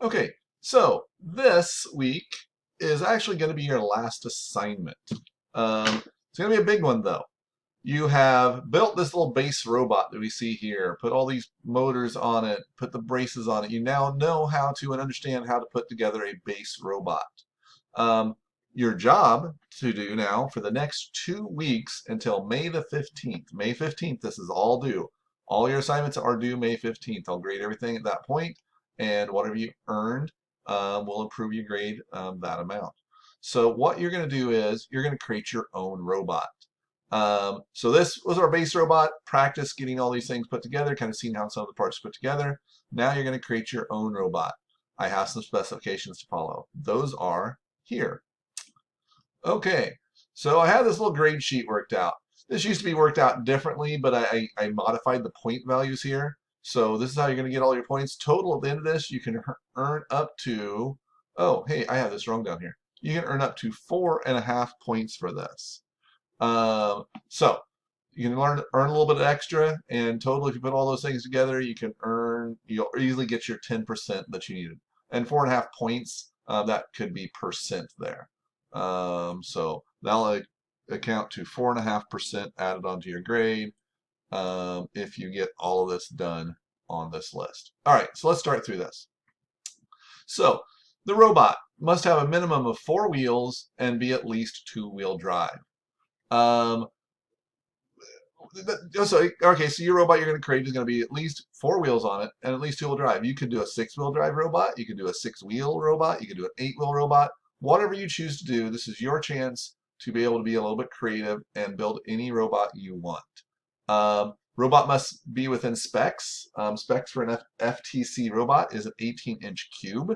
Okay, so this week is actually going to be your last assignment. It's going to be a big one though. You have built this little base robot that we see here, put all these motors on it, put the braces on it. You now know how to and understand how to put together a base robot. Um, your job to do now for the next 2 weeks until May the 15th. May 15th, this is all due. All your assignments are due May 15th. I'll grade everything at that point, and whatever you earned will improve your grade that amount. So what you're going to do is you're going to create your own robot. So this was our base robot, practice getting all these things put together, kind of seeing how some of the parts put together. Now you're going to create your own robot. I have some specifications to follow. Those are here. Okay, so I have this little grade sheet worked out. This used to be worked out differently, but I modified the point values here. So this is how you're going to get all your points. Total at the end of this, you can earn up to, oh, hey, I have this wrong down here. You can earn up to 4.5 points for this. So you can earn a little bit extra, and total, if you put all those things together, you'll easily get your 10% that you needed. And 4.5 points, that could be percent there. So that'll account to 4.5% added onto your grade if you get all of this done on this list. All right, so let's start through this. So the robot must have a minimum of 4 wheels and be at least 2-wheel drive. Um, okay, so your robot you're going to create is going to be at least 4 wheels on it and at least 2-wheel drive. You could do a 6-wheel drive robot. You could do a 6-wheel robot. You could do an 8-wheel robot. Whatever you choose to do, this is your chance to be able to be a little bit creative and build any robot you want. Robot must be within specs. Specs for an FTC robot is an 18-inch cube,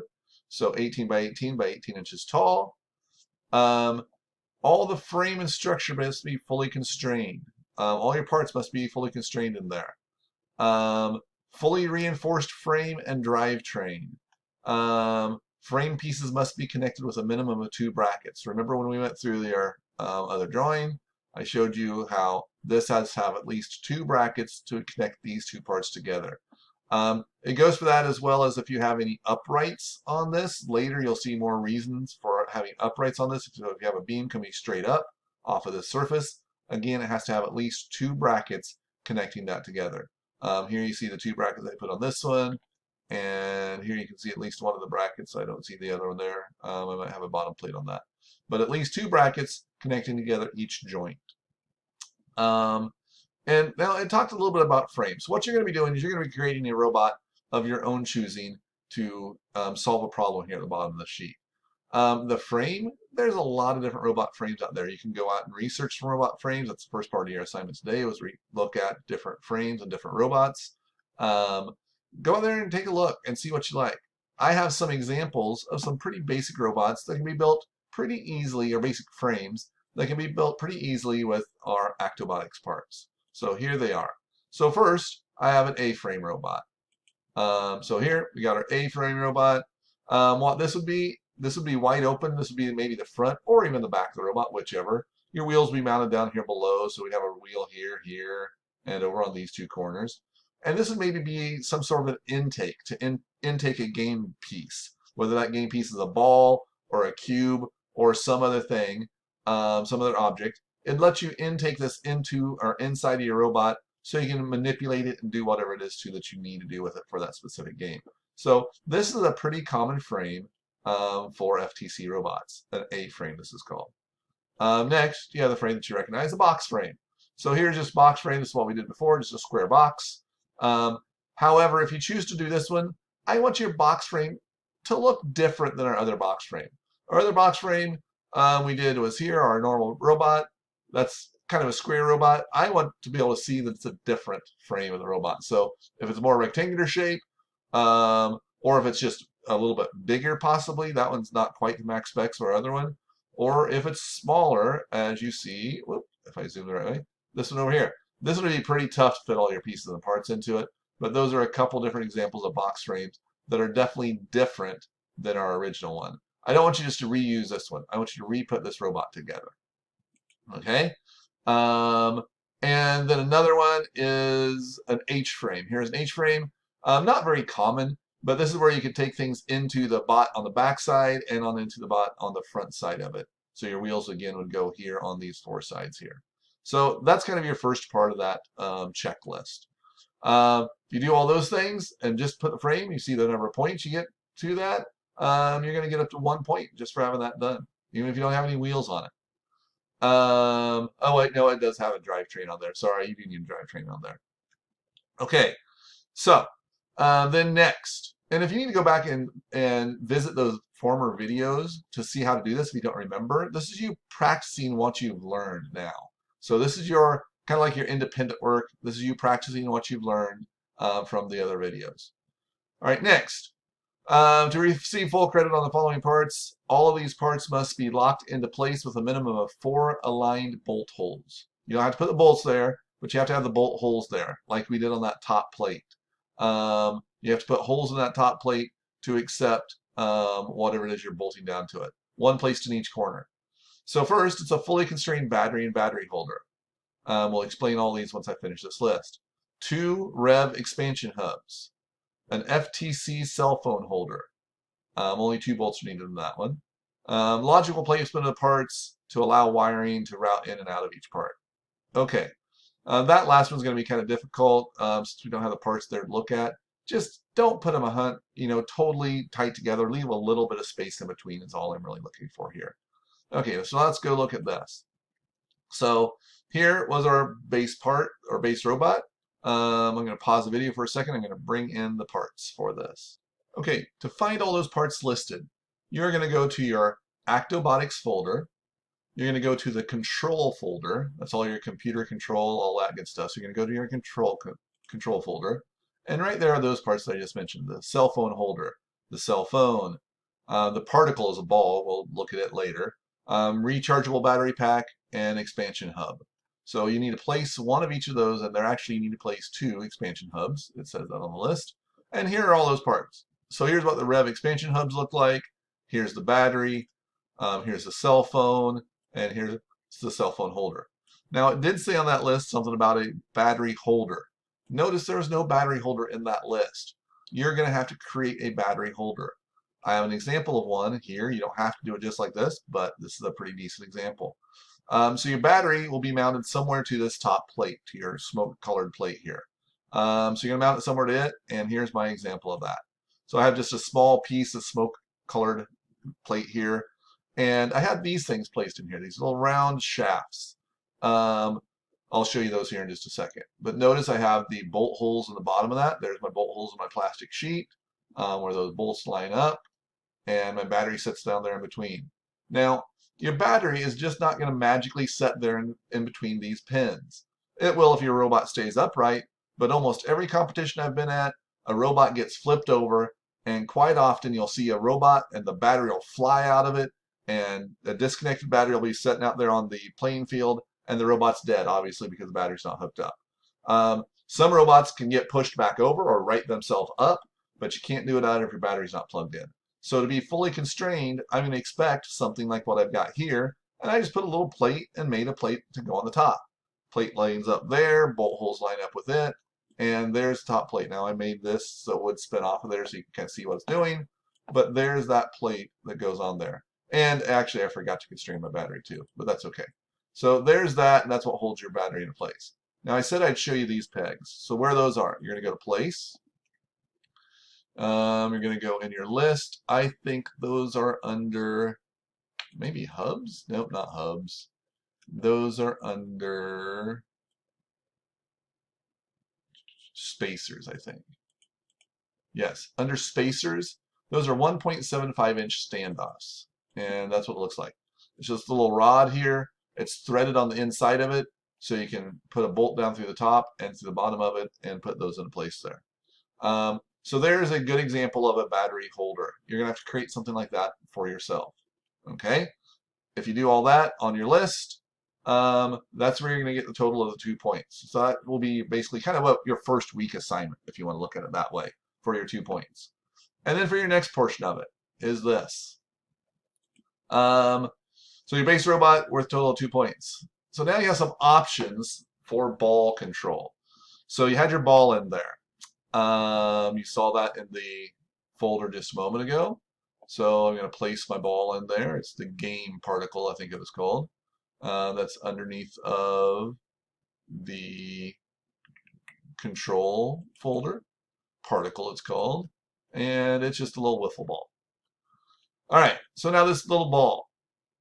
so 18 by 18 by 18 inches tall. All the frame and structure must be fully constrained. All your parts must be fully constrained in there. Fully reinforced frame and drivetrain. Frame pieces must be connected with a minimum of 2 brackets. Remember when we went through their other drawing, I showed you how this has to have at least 2 brackets to connect these 2 parts together. It goes for that as well as if you have any uprights on this. Later you'll see more reasons for having uprights on this. So if you have a beam coming straight up off of the surface, again it has to have at least 2 brackets connecting that together. Here you see the 2 brackets I put on this one, and here you can see at least one of the brackets. I don't see the other one there. I might have a bottom plate on that. But at least 2 brackets connecting together each joint. And now I talked a little bit about frames. What you're going to be doing is you're going to be creating a robot of your own choosing to solve a problem here at the bottom of the sheet. The frame, there's a lot of different robot frames out there. You can go out and research some robot frames. That's the first part of your assignment today, was look at different frames and different robots. Go out there and take a look and see what you like. I have some examples of some pretty basic robots that can be built pretty easily, or basic frames that can be built pretty easily with our Actobotics parts. So here they are. So first, I have an A-frame robot. So here we got our A-frame robot. What this would be wide open. This would be maybe the front or even the back of the robot, whichever. Your wheels will be mounted down here below, so we have a wheel here, here, and over on these 2 corners. And this would maybe be some sort of an intake to intake a game piece, whether that game piece is a ball or a cube or some other thing, some other object. It lets you intake this into or inside of your robot so you can manipulate it and do whatever it is that you need to do with it for that specific game. So this is a pretty common frame for FTC robots, an A-frame this is called. Next, you have the frame that you recognize, a box frame. So here's just box frame. This is what we did before, just a square box. However, if you choose to do this one, I want your box frame to look different than our other box frame. Our other box frame we did was here, our normal robot. That's kind of a square robot. I want to be able to see that it's a different frame of the robot. So if it's more rectangular shape, or if it's just a little bit bigger possibly, that one's not quite the max specs for our other one. Or if it's smaller, as you see, whoop, if I zoom the right way, this one over here. This would be pretty tough to fit all your pieces and parts into it, but those are a couple different examples of box frames that are definitely different than our original one. I don't want you just to reuse this one. I want you to re-put this robot together. Okay? And then another one is an H-frame. Here's an H-frame. Not very common, But this is where you can take things into the bot on the back side and on into the bot on the front side of it. So your wheels again would go here on these four sides here. So that's kind of your first part of that checklist. If you do all those things and just put the frame, you see the number of points you get to that. You're going to get up to 1 point just for having that done, even if you don't have any wheels on it. Oh wait, no, it does have a drivetrain on there. Sorry, you do need a drivetrain on there. Okay, so then next, and if you need to go back and visit those former videos to see how to do this if you don't remember, this is you practicing what you've learned now. So this is your kind of like your independent work. This is you practicing what you've learned from the other videos. All right, next. To receive full credit on the following parts, all of these parts must be locked into place with a minimum of 4 aligned bolt holes. You don't have to put the bolts there, but you have to have the bolt holes there, like we did on that top plate. You have to put holes in that top plate to accept whatever it is you're bolting down to it. One placed in each corner. So first, it's a fully constrained battery and battery holder. We'll explain all these once I finish this list. 2 REV expansion hubs. An FTC cell phone holder. Only 2 bolts are needed in that one. Logical placement of parts to allow wiring to route in and out of each part. Okay, that last one's going to be kind of difficult since we don't have the parts there to look at. Just don't put them totally tight together. Leave a little bit of space in between is all I'm really looking for here. Okay, so let's go look at this. So here was our base part, or base robot. I'm going to pause the video for a second. I'm going to bring in the parts for this. Okay, to find all those parts listed, you're going to go to your Actobotics folder. You're going to go to the control folder. That's all your computer control, all that good stuff. So you're going to go to your control folder. And right there are those parts that I just mentioned. The cell phone holder, the cell phone, the particle is a ball. We'll look at it later. Rechargeable battery pack, and expansion hub. So you need to place one of each of those, and there actually you need to place 2 expansion hubs. It says that on the list. And here are all those parts. So here's what the REV expansion hubs look like. Here's the battery. Here's the cell phone, and here's the cell phone holder. Now it did say on that list something about a battery holder. Notice there's no battery holder in that list. You're going to have to create a battery holder. I have an example of one here. You don't have to do it just like this, but this is a pretty decent example. So your battery will be mounted somewhere to this top plate, to your smoke-colored plate here. So you're going to mount it somewhere to it, and here's my example of that. So I have just a small piece of smoke-colored plate here, and I have these things placed in here, these little round shafts. I'll show you those here in just a second. But notice I have the bolt holes in the bottom of that. There's my bolt holes in my plastic sheet, where those bolts line up, and my battery sits down there in between. Now, your battery is just not going to magically set there in between these pins. It will if your robot stays upright, but almost every competition I've been at, a robot gets flipped over, and quite often you'll see a robot and the battery will fly out of it, and the disconnected battery will be sitting out there on the playing field, and the robot's dead, obviously, because the battery's not hooked up. Some robots can get pushed back over or right themselves up, but you can't do it out if your battery's not plugged in. So to be fully constrained, I'm going to expect something like what I've got here, and I just put a little plate and made a plate to go on the top. Plate lines up there, bolt holes line up with it, and there's the top plate. Now I made this so it would spin off of there so you can kind of see what it's doing, but there's that plate that goes on there. And actually I forgot to constrain my battery too, but that's okay. So there's that, and that's what holds your battery in place. Now I said I'd show you these pegs. So where those are, you're going to go to place. You're going to go in your list. I think those are under maybe hubs. Nope, not hubs. Those are under spacers, I think. Yes, under spacers. Those are 1.75 inch standoffs, and that's what it looks like. It's just a little rod here. It's threaded on the inside of it, so you can put a bolt down through the top and through the bottom of it and put those in place there. So there's a good example of a battery holder. You're going to have to create something like that for yourself. Okay? If you do all that on your list, that's where you're going to get the total of the 2 points. So that will be basically kind of your first week assignment, if you want to look at it that way, for your 2 points. And then for your next portion of it is this. So your base robot worth total of 2 points. So now you have some options for ball control. So you had your ball in there. You saw that in the folder just a moment ago. So I'm going to place my ball in there. It's the game particle, I think it was called. That's underneath of the control folder. Particle it's called. And it's just a little wiffle ball. All right, so now this little ball.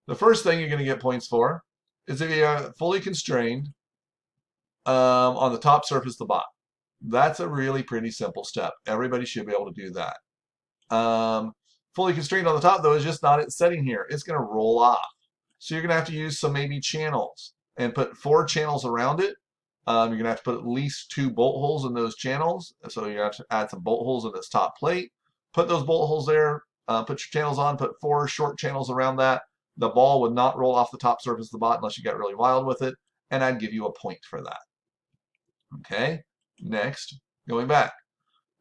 The first thing you're going to get points for is if you are fully constrained on the top surface of the bot. That's a really pretty simple step. Everybody should be able to do that. Fully constrained on the top, though, is just not its setting here. It's going to roll off. So you're going to have to use some maybe channels and put 4 channels around it. You're going to have to put at least 2 bolt holes in those channels. So you have to add some bolt holes in this top plate. Put those bolt holes there. Put your channels on. Put 4 short channels around that. The ball would not roll off the top surface of the bot unless you got really wild with it. And I'd give you a point for that. Okay, next, going back.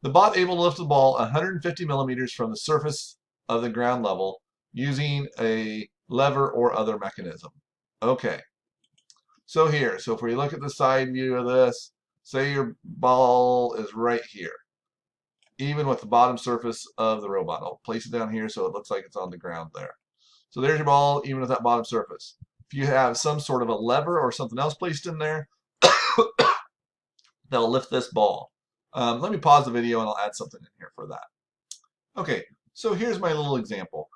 The bot able to lift the ball 150 millimeters from the surface of the ground level using a lever or other mechanism. Okay, so here, so if we look at the side view of this, say your ball is right here, even with the bottom surface of the robot. I'll place it down here so it looks like it's on the ground there. So there's your ball, even with that bottom surface. If you have some sort of a lever or something else placed in there, that'll lift this ball. Let me pause the video and I'll add something in here for that. Okay, so here's my little example.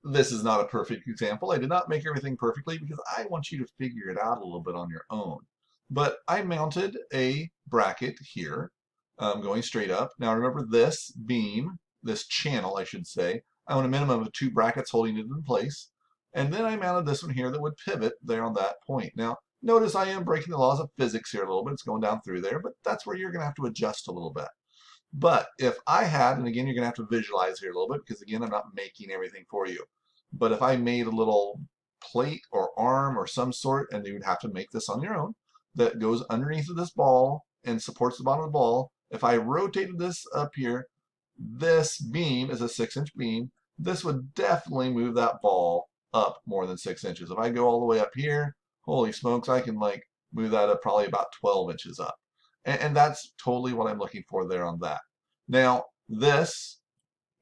This is not a perfect example. I did not make everything perfectly because I want you to figure it out a little bit on your own. But I mounted a bracket here going straight up. Now remember this beam, this channel I should say, I want a minimum of 2 brackets holding it in place. And then I mounted this one here that would pivot there on that point. Now notice I am breaking the laws of physics here a little bit. It's going down through there, but that's where you're going to have to adjust a little bit. But if I had, and again, you're going to have to visualize here a little bit because again, I'm not making everything for you. But if I made a little plate or arm or some sort, and you would have to make this on your own, that goes underneath of this ball and supports the bottom of the ball. If I rotated this up here, this beam is a 6-inch beam. This would definitely move that ball up more than 6 inches. If I go all the way up here, holy smokes, I can like move that up probably about 12 inches up. And that's totally what I'm looking for there on that. Now, this,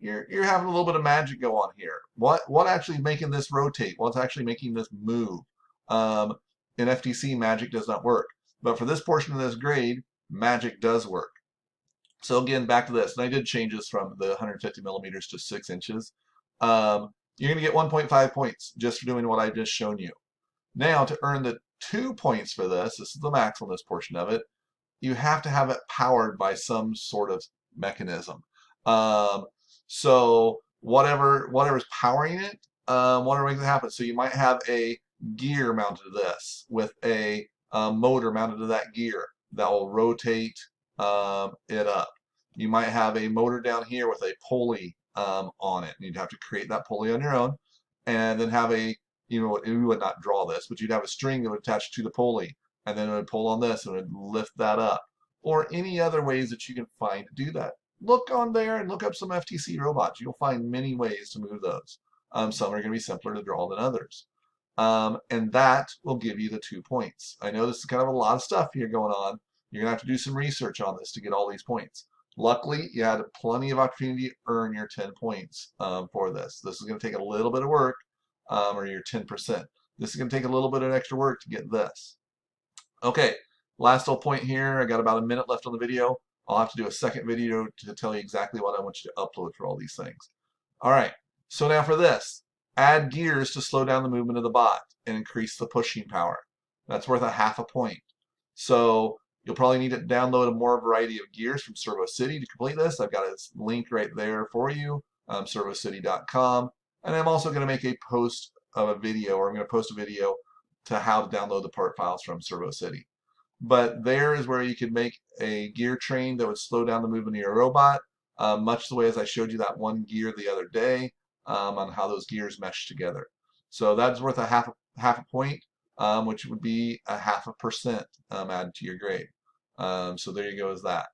you're having a little bit of magic go on here. What actually making this rotate? What's actually making this move? In FTC, magic does not work. But for this portion of this grade, magic does work. So again, back to this. And I did change this from the 150 millimeters to 6 inches. You're going to get 1.5 points just for doing what I've just shown you. Now, to earn the 2 points for this is the max on this portion of it, you have to have it powered by some sort of mechanism. So whatever's powering it, whatever makes it happen. So you might have a gear mounted to this with a motor mounted to that gear that will rotate it up. You might have a motor down here with a pulley on it. You'd have to create that pulley on your own, and then have a, you would not draw this, but you'd have a string that would attach to the pulley, and then it would pull on this and it would lift that up, or any other ways that you can find to do that. Look on there and look up some FTC robots. You'll find many ways to move those. Some are going to be simpler to draw than others. And that will give you the 2 points. I know this is kind of a lot of stuff here going on. You're going to have to do some research on this to get all these points. Luckily, you had plenty of opportunity to earn your 10 points for this. This is going to take a little bit of work, or your 10%. This is going to take a little bit of extra work to get this. Okay, last little point here. I got about a minute left on the video. I'll have to do a second video to tell you exactly what I want you to upload for all these things. All right, so now for this, add gears to slow down the movement of the bot and increase the pushing power. That's worth a half a point. So you'll probably need to download a more variety of gears from Servo City to complete this. I've got a link right there for you, servocity.com. And I'm also going to make a post of a video, or I'm going to post a video to how to download the part files from Servo City. But there is where you can make a gear train that would slow down the movement of your robot, much the way as I showed you that one gear the other day on how those gears mesh together. So that's worth a half a point, which would be a 0.5% added to your grade. So there you go as that.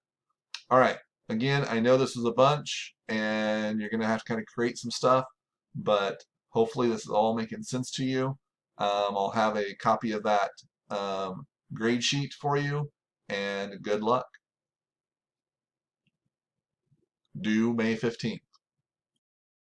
All right. Again, I know this is a bunch, and you're going to have to kind of create some stuff, but hopefully this is all making sense to you. I'll have a copy of that grade sheet for you, and good luck. Due May 15th.